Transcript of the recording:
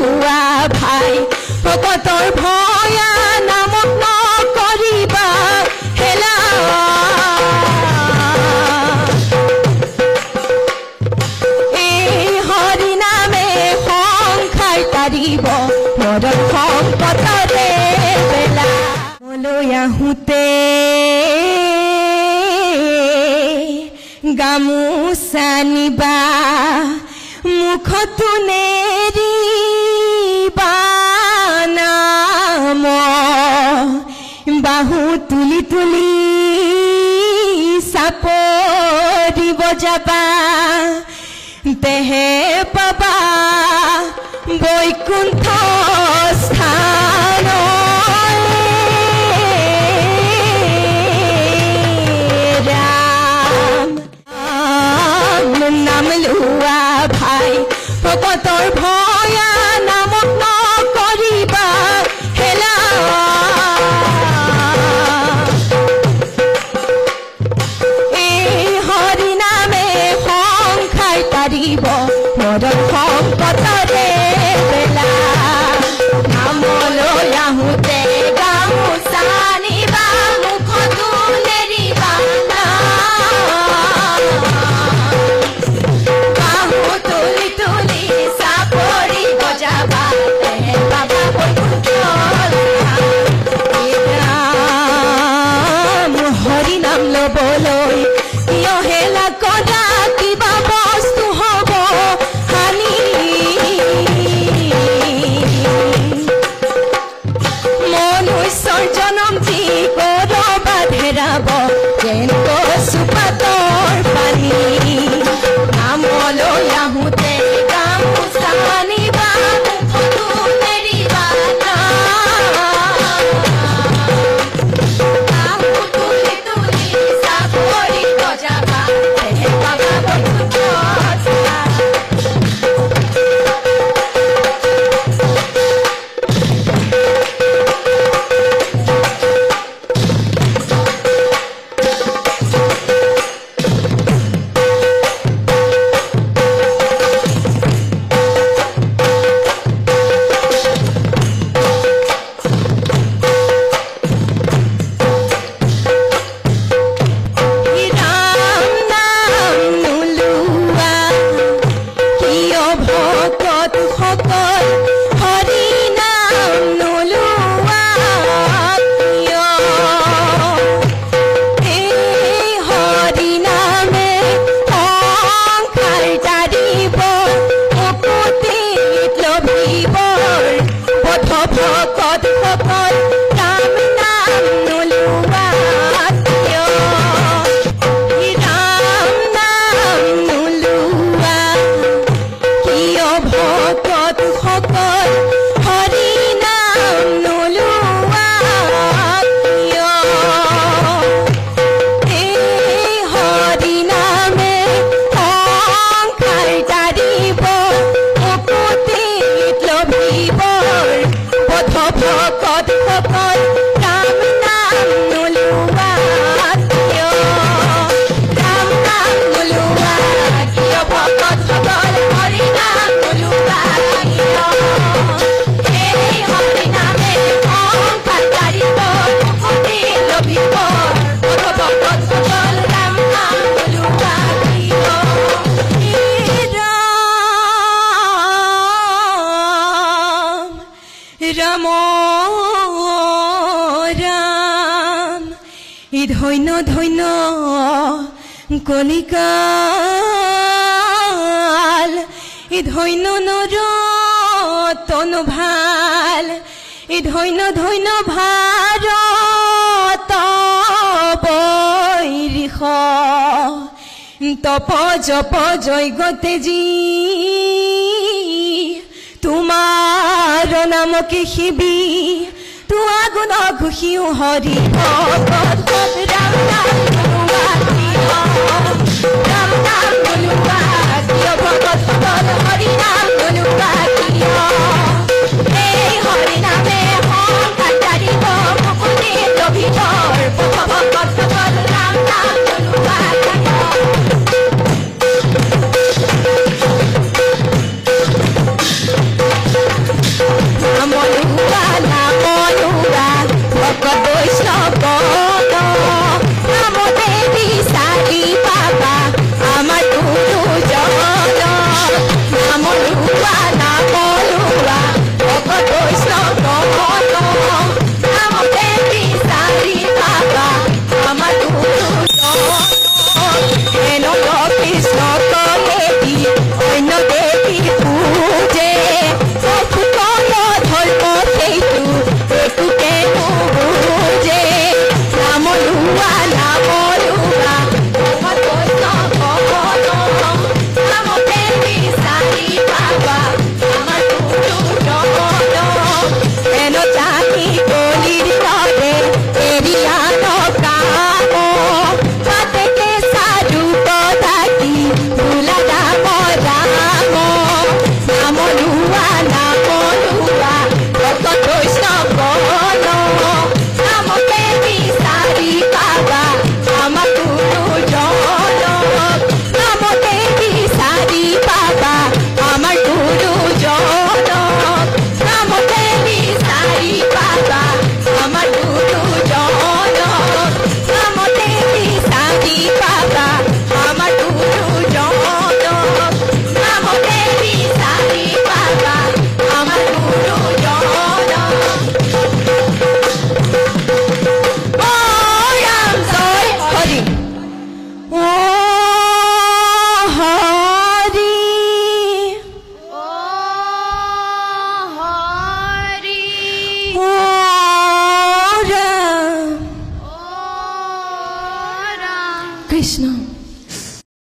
লোৱা ভাই ভকতৰ ভয়া নামক নকৰিবা হেলা এই হৰি নামে সংসাৰ তাৰিব মৰণ সংকটৰে বেলা লৈ আহোঁতে গামোচা নিবা মুখতো নেৰিবা নাম বাহু তুলি তুলি চাপৰিব যাবা তেহে পাবা বৈকুণ্ঠ স্থান নাম লোৱা ভাই ভকতৰ ভয়া নামক নকৰিবা হেলা এই হৰি নামে সংসাৰ তাৰিব মৰণ সংকটৰে বেলা নামলৈ আহোঁতে গামোচা নিবা মুখতো নেৰিবা হৰি নাম লবলৈ কিয় হেলা কৰা কিবা বস্তু হ'ব হানি মনুষ্যৰ জনম যি কৰবাত হেৰাব যেন কচুপাতৰ পানী নামলৈ আহোঁতে গামোচা নিবা মুখতো নেৰিবা ৰাম ৰাম ই ধন্য ধন্য কলিকাল ই ধন্য নৰ তনু ভাল ই ধন্য ধন্য ভাৰত বৈৰিষ তপ জপ জয়গতে যি তোমাৰ নামকে শিবি তোৱা গুণ ঘুষিও হৰি ভকত ৰাম